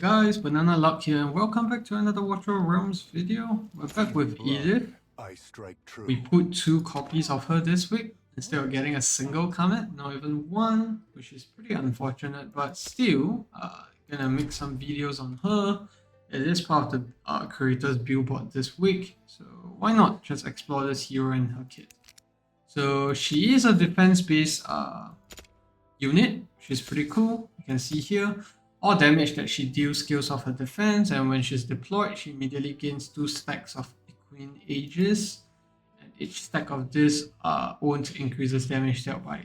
Guys, Banana Luck here and welcome back to another Water Realms video. We're back with Edith. We put 2 copies of her this week instead of getting a single comet, not even one, which is pretty unfortunate, but still, gonna make some videos on her. It is part of the creator's billboard this week, so why not just explore this hero and her kit. So she is a defense-based unit, which is pretty cool. You can see here. All damage that she deals scales off her defense, and when she's deployed, she immediately gains 2 stacks of Equine Aegis. And each stack of this won't increases damage dealt by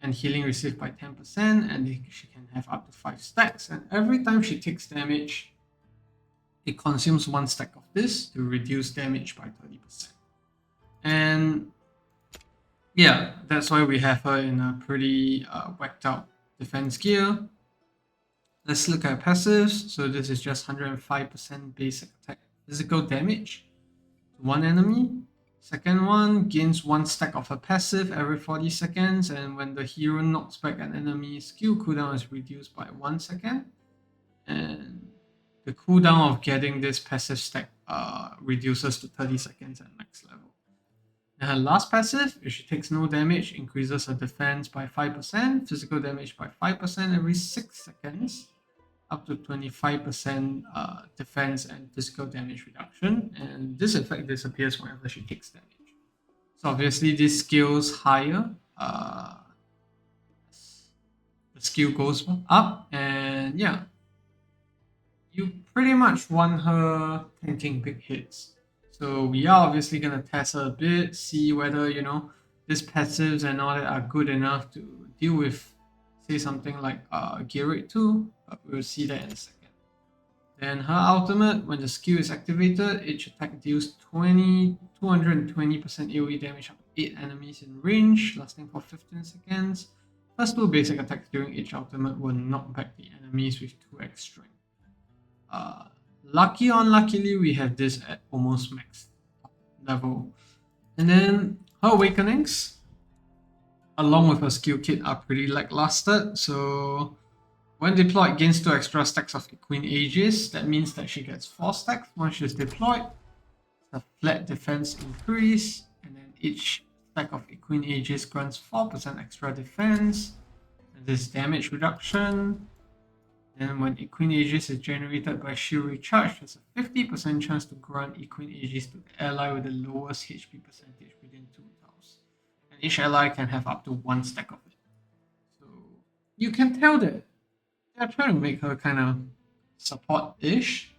and healing received by 10%, and she can have up to 5 stacks. And every time she takes damage, it consumes 1 stack of this to reduce damage by 30%. And yeah, that's why we have her in a pretty whacked out defense gear. Let's look at passives. So this is just 105% basic attack physical damage to one enemy. Second one gains 1 stack of a passive every 40 seconds, and when the hero knocks back an enemy, skill cooldown is reduced by 1 second. And the cooldown of getting this passive stack reduces to 30 seconds at max level. And her last passive, if she takes no damage, increases her defense by 5%, physical damage by 5% every 6 seconds, up to 25% defense and physical damage reduction. And this effect disappears whenever she takes damage. So obviously this scales higher. The skill goes up, and yeah, you pretty much want her tanking big hits. So we are obviously going to test her a bit, see whether, you know, these passives and all that are good enough to deal with, say, something like GR2, but we'll see that in a second. Then her ultimate, when the skill is activated, each attack deals 220% AoE damage up to 8 enemies in range, lasting for 15 seconds. First 2 basic attacks during each ultimate will knock back the enemies with 2x strength. Lucky or unluckily, we have this at almost max level. And then her awakenings, along with her skill kit, are pretty lackluster. So when deployed, gains 2 extra stacks of Equine Aegis. That means that she gets 4 stacks once she's deployed. It's a flat defense increase, and then each stack of Equine Aegis grants 4% extra defense. And this damage reduction. And when Equine Aegis is generated by shield recharge, there's a 50% chance to grant Equine Aegis to the ally with the lowest HP percentage within 2 tiles. And each ally can have up to 1 stack of it. So you can tell that they're trying to make her kind of support-ish,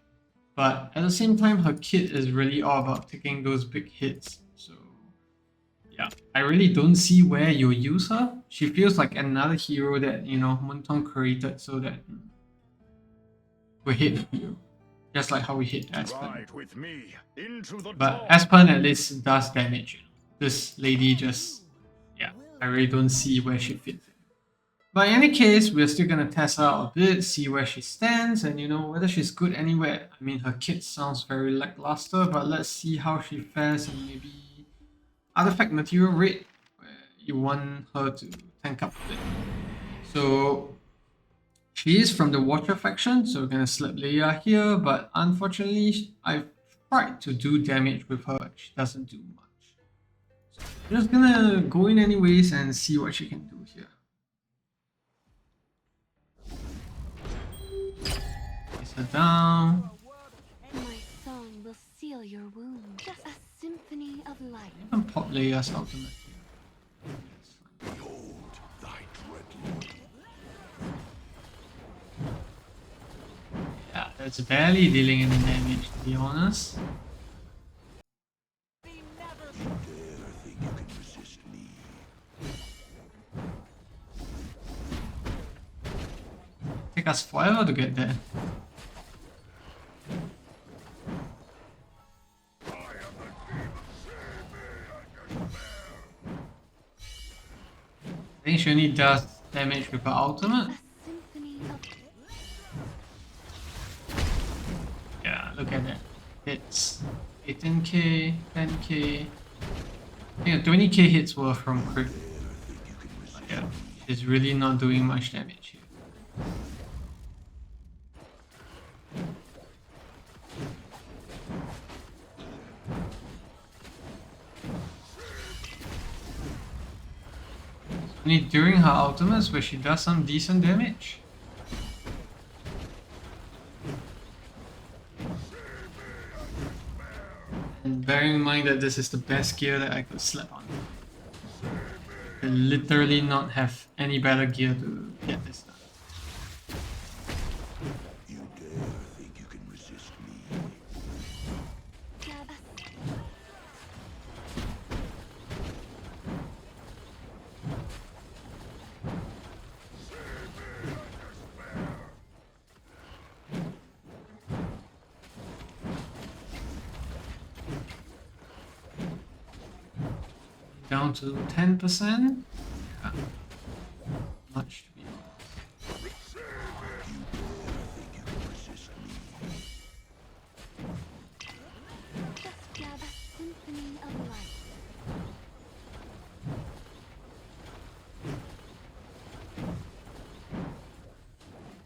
but at the same time, her kit is really all about taking those big hits. So yeah, I really don't see where you'll use her. She feels like another hero that, you know, Montong created so that we hit you, just like how we hit Aspen. But Aspen at least does damage. You know. This lady just, yeah, I really don't see where she fits in. But in any case, we're still gonna test her out a bit, see where she stands, and you know whether she's good anywhere. I mean, her kit sounds very lackluster, but let's see how she fares in maybe artifact material rate, where you want her to tank up a bit. So she is from the Water faction, so we're gonna slap Leia here, but unfortunately, I've tried to do damage with her, but she doesn't do much. So I'm just gonna go in anyways and see what she can do here. Place her down. My song will seal your wound. Just a symphony of light. I can pop Leia's ultimate here. Behold thy dread lord. Yeah, that's barely dealing any damage, to be honest. Dare think you can resist me. Take us forever to get there. I think she only does damage with her ultimate. Yeah, look at that. It's 18k, 10k. I think 20k hits were from crit. But yeah, she's really not doing much damage here. Only during her ultimates where she does some decent damage. And bearing in mind that this is the best gear that I could slap on. I could literally not have any better gear to get this done. You dare think you can resist me? Down to 10%. Yeah. Much to be honest. You dare think you can resist me? Just grab a symphony of light.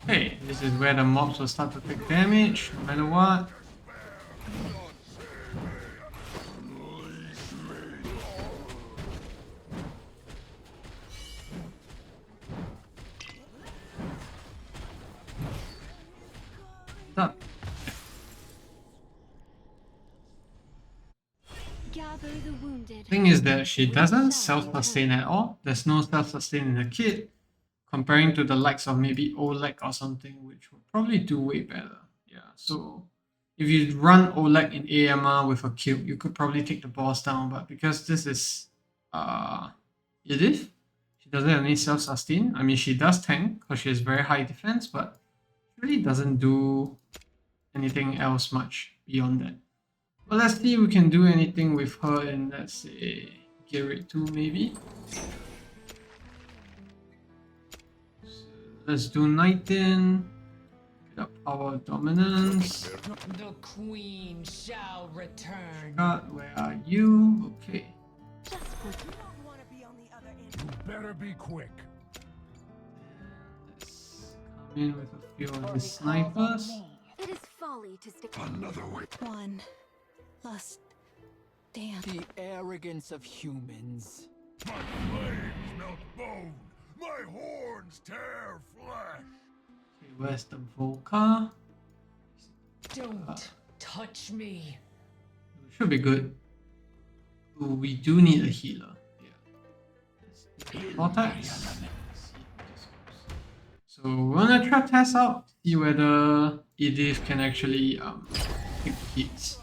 Hey, this is where the mobs will start to take damage, no matter what. Up. Gather the wounded. Thing is that she doesn't self-sustain at all. There's no self-sustain in the kit, comparing to the likes of maybe Oleg or something, which would probably do way better. Yeah, so if you run Oleg in AMR with a cube, you could probably take the boss down, but because this is Edith, she doesn't have any self-sustain. I mean, she does tank because she has very high defense, but really doesn't do anything else much beyond that. Well, let's see if we can do anything with her in, let's say, GR2 maybe. So let's do 19. Get up power dominance. The queen shall return. God, where are you? Okay. Just for Better be quick. Let's come in with a few of the snipers. it is folly to stick. Another way. One last dance. The arrogance of humans. My flames melt bone. My horns tear flesh. Okay, where's the Volca? Don't touch me. Should be good. Ooh, we do need a healer. Yeah. Vortex. So we're gonna try test out, see whether Edith can actually take the hits.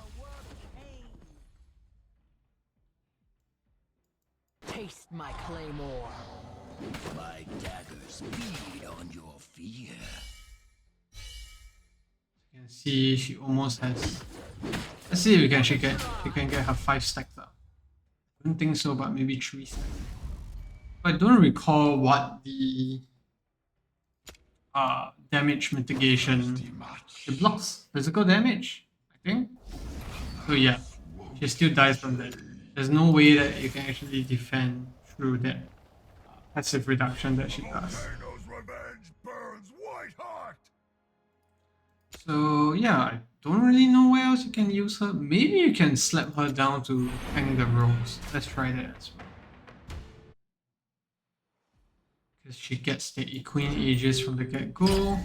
Taste my claymore. My daggers feed on your fear. You can see she almost has. Let's see if she can get her 5 stacks up. I don't think so, but maybe 3 stacks. I don't recall what the damage mitigation. It blocks physical damage, I think. So yeah, she still dies from that. There's no way that you can actually defend through that passive reduction that she does. Volcano's revenge burns white hot. So yeah, I don't really know where else you can use her. Maybe you can slap her down to hang the rows. Let's try that as well. Because she gets the Equine Aegis from the get-go. Then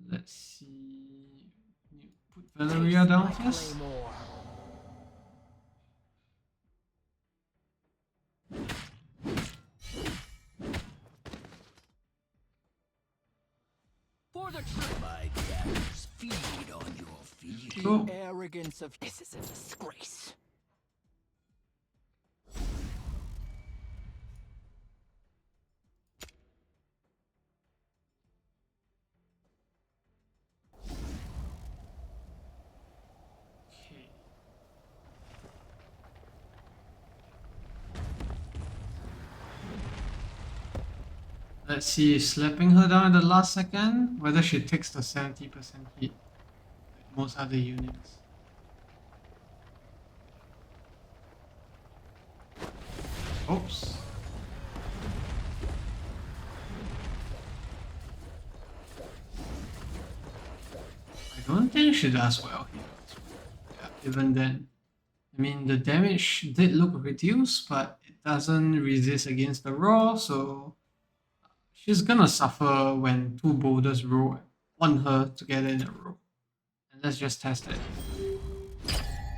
let's see. Put Valeria down first. Claymore. For the truth. My daggers feed on your fear. Go. The arrogance of this is a disgrace. Okay. Let's see, slapping her down at the last second, whether she takes the 70% hit like most other units. Oops. I don't think she does well here. Yeah, even then. I mean, the damage did look reduced, but it doesn't resist against the roll, so she's gonna suffer when two boulders roll on her together in a row. And let's just test it.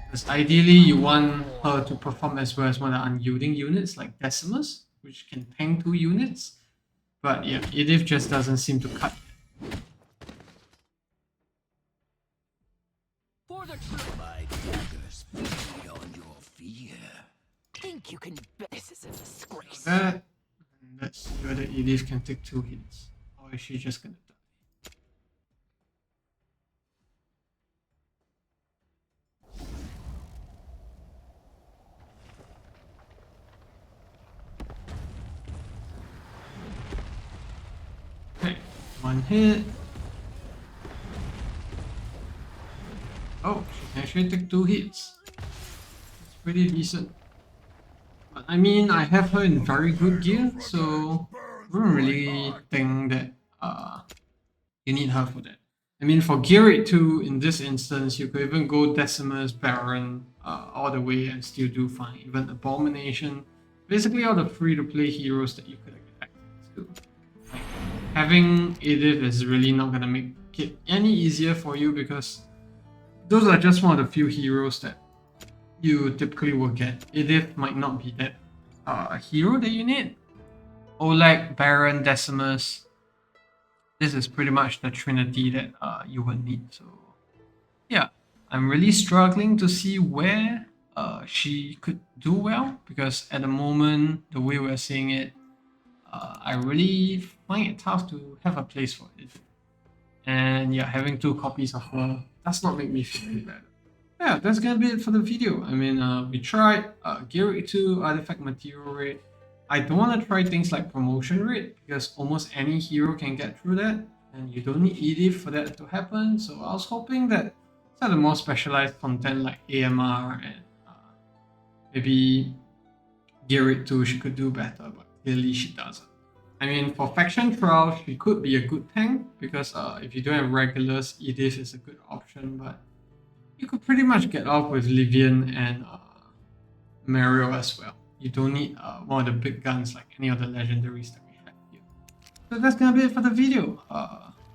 Because ideally you want her to perform as well as one of the unyielding units like Decimus, which can tank 2 units. But yeah, Edith just doesn't seem to cut. For the truth. My daggers feed on your fear. Think you can bet this is a disgrace. That, and let's see whether Edith can take 2 hits. Or is she just gonna die? Okay, 1 hit. Oh, she can actually take 2 hits. It's pretty decent. But I mean, I have her in very good gear, so I don't really think that you need her for that. I mean, for Gear 2 in this instance, you could even go Decimus, Baron, all the way and still do fine. Even Abomination. Basically all the free-to-play heroes that you could get access to. Like, having Edith is really not gonna make it any easier for you because those are just one of the few heroes that you typically will get. Edith might not be that hero that you need. Oleg, Baron, Decimus. This is pretty much the trinity that you would need. So yeah, I'm really struggling to see where she could do well because at the moment, the way we're seeing it, I really find it tough to have a place for it. And yeah, having 2 copies of her does not make me feel any better. Yeah, that's gonna be it for the video. I mean, we tried Gear 2 artifact material rate. I don't want to try things like promotion rate because almost any hero can get through that, and you don't need Edith for that to happen. So I was hoping that some of the more specialized content like AMR and maybe Gear 2 she could do better, but clearly she doesn't. I mean, for faction trial, she could be a good tank because if you don't have regulars, Edith is a good option, but you could pretty much get off with Livian and Mario as well. You don't need one of the big guns like any of the legendaries that we have here. So that's gonna be it for the video.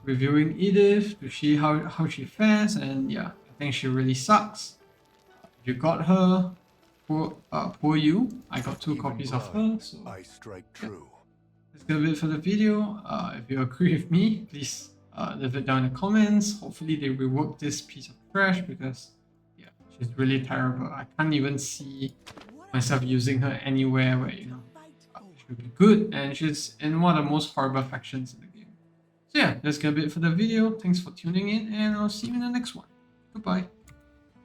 Reviewing Edith to see how she fares, and yeah, I think she really sucks. If you got her, poor you. I got 2 copies of her, so I strike true. that's gonna be it for the video. If you agree with me, please leave it down in the comments. Hopefully they rework this piece of trash because yeah, she's really terrible. I can't even see myself using her anywhere where, you know, she would be good, and she's in one of the most horrible factions in the game. So yeah, that's gonna be it for the video. Thanks for tuning in, and I'll see you in the next one. Goodbye.